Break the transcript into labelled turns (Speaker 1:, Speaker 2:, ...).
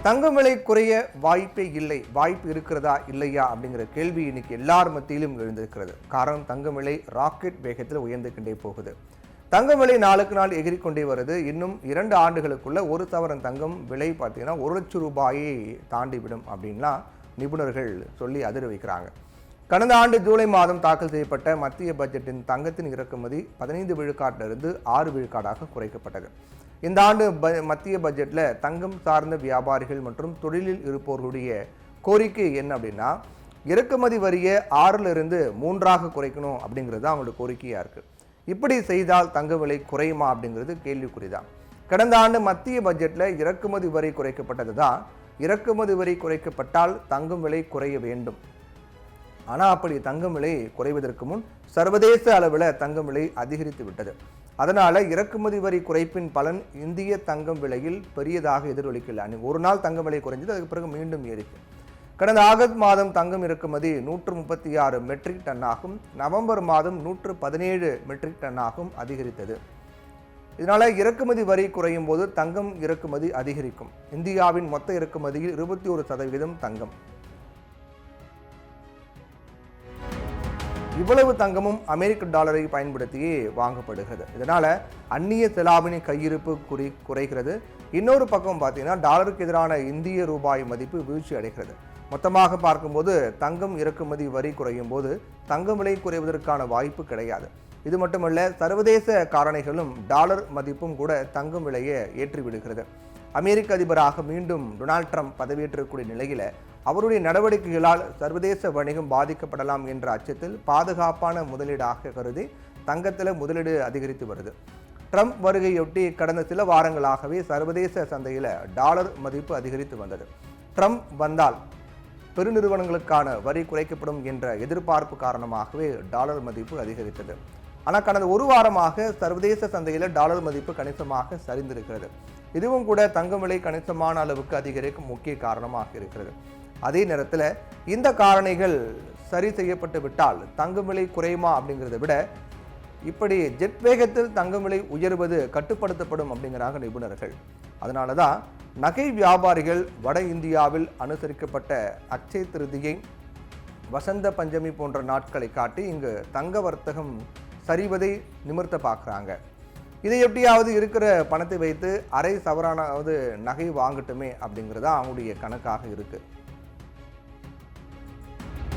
Speaker 1: தங்கம் விலை குறைய வாய்ப்பே இல்லை, வாய்ப்பு இருக்கிறதா இல்லையா அப்படிங்கிற கேள்வி இன்னைக்கு எல்லார் மத்தியிலும் எழுந்திருக்கிறது. காரணம், தங்கம் விலை ராக்கெட் வேகத்தில் உயர்ந்துகிட்டே போகுது. தங்கம் விலை நாளுக்கு நாள் எகிரிக்கொண்டே வருது. இன்னும் 2 ஆண்டுகளுக்குள்ள ஒரு சவரன் தங்கம் விலை பார்த்தீங்கன்னா 1 லட்சம் ரூபாயை தாண்டிவிடும் அப்படின்லாம் நிபுணர்கள் சொல்லி அதிர வைக்கிறாங்க. கடந்த ஆண்டு ஜூலை மாதம் தாக்கல் செய்யப்பட்ட மத்திய பட்ஜெட்டின் தங்கத்தின் இறக்குமதி 15 விழுக்காட்டிலிருந்து 6 விழுக்காடாக குறைக்கப்பட்டது. இந்த ஆண்டு மத்திய பட்ஜெட்டில் தங்கம் சார்ந்த வியாபாரிகள் மற்றும் தொழிலில் இருப்பவர்களுடைய கோரிக்கை என்ன அப்படின்னா, இறக்குமதி வரியை 6லிருந்து 3ஆக குறைக்கணும் அப்படிங்கிறது தான் அவங்களோட கோரிக்கையாக இருக்குது. இப்படி செய்தால் தங்க விலை குறையுமா அப்படிங்கிறது கேள்விக்குறிதான். கடந்த ஆண்டு மத்திய பட்ஜெட்டில் இறக்குமதி வரி குறைக்கப்பட்டது தான். இறக்குமதி வரி குறைக்கப்பட்டால் தங்கம் விலை குறைய வேண்டும். ஆனால் அப்படி தங்கம் விலை குறைவதற்கு முன் சர்வதேச அளவில் தங்கம் விலை அதிகரித்து விட்டது. அதனால் இறக்குமதி வரி குறைப்பின் பலன் இந்திய தங்கம் விலையில் பெரியதாக எதிரொலிக்கல. ஒரு நாள் தங்கம் விலை குறைஞ்சது, அதுக்கு பிறகு மீண்டும் ஏறிச்சு. கடந்த ஆகஸ்ட் மாதம் தங்கம் இறக்குமதி 136 மெட்ரிக் டன்னாகும், நவம்பர் மாதம் 117 மெட்ரிக் டன்னாகும் அதிகரித்தது. இதனால் இறக்குமதி வரி குறையும் போது தங்கம் இறக்குமதி அதிகரிக்கும். இந்தியாவின் மொத்த இறக்குமதியில் 21% தங்கம். இவ்வளவு தங்கமும் அமெரிக்க டாலரை பயன்படுத்தியே வாங்கப்படுகிறது. இதனால் அந்நிய செலாவணி கையிருப்பு குறைகிறது. இன்னொரு பக்கம் பார்த்தீங்கன்னா டாலருக்கு எதிரான இந்திய ரூபாய் மதிப்பு வீழ்ச்சி அடைகிறது. மொத்தமாக பார்க்கும்போது தங்கம் இறக்குமதி வரி குறையும் போது தங்கம் விலை குறைவதற்கான வாய்ப்பு கிடையாது. இது மட்டுமல்ல, சர்வதேச காரணிகளும் டாலர் மதிப்பும் கூட தங்கம் விலையை ஏற்றிவிடுகிறது. அமெரிக்க அதிபராக மீண்டும் டொனால்ட் ட்ரம்ப் பதவியேற்றக்கூடிய நிலையில் அவருடைய நடவடிக்கைகளால் சர்வதேச வணிகம் பாதிக்கப்படலாம் என்ற அச்சத்தில் பாதுகாப்பான முதலீடாக கருதி தங்கத்தில் முதலீடு அதிகரித்து வருது. ட்ரம்ப் வருகையொட்டி கடந்த சில வாரங்களாகவே சர்வதேச சந்தையில் டாலர் மதிப்பு அதிகரித்து வந்தது. ட்ரம்ப் வந்தால் பெருநிறுவனங்களுக்கான வரி குறைக்கப்படும் என்ற எதிர்பார்ப்பு காரணமாகவே டாலர் மதிப்பு அதிகரித்தது. ஆனால் கடந்த ஒரு வாரமாக சர்வதேச சந்தையில் டாலர் மதிப்பு கணிசமாக சரிந்திருக்கிறது. இதுவும் கூட தங்கம் விலை கணிசமான அளவுக்கு அதிகரிக்கும் முக்கிய காரணமாக இருக்கிறது. அதே நேரத்தில் இந்த காரணிகள் சரி செய்யப்பட்டு விட்டால் தங்கம் விலை குறையுமா அப்படிங்கிறத விட இப்படி ஜெட் வேகத்தில் தங்கம் விலை உயர்வது கட்டுப்படுத்தப்படும் அப்படிங்கிறாங்க நிபுணர்கள். அதனால தான் நகை வியாபாரிகள் வட இந்தியாவில் அனுசரிக்கப்பட்ட அக்ஷய திருதியை, வசந்த பஞ்சமி போன்ற நாட்களை காட்டி இங்கு தங்க வர்த்தகம் சரிவதை நிமிர்த்த பார்க்குறாங்க. இதை எப்படியாவது இருக்கிற பணத்தை வைத்து அரை சவரானாவது நகை வாங்கட்டுமே அப்படிங்கிறதா அவங்களுடைய கணக்காக இருக்குது.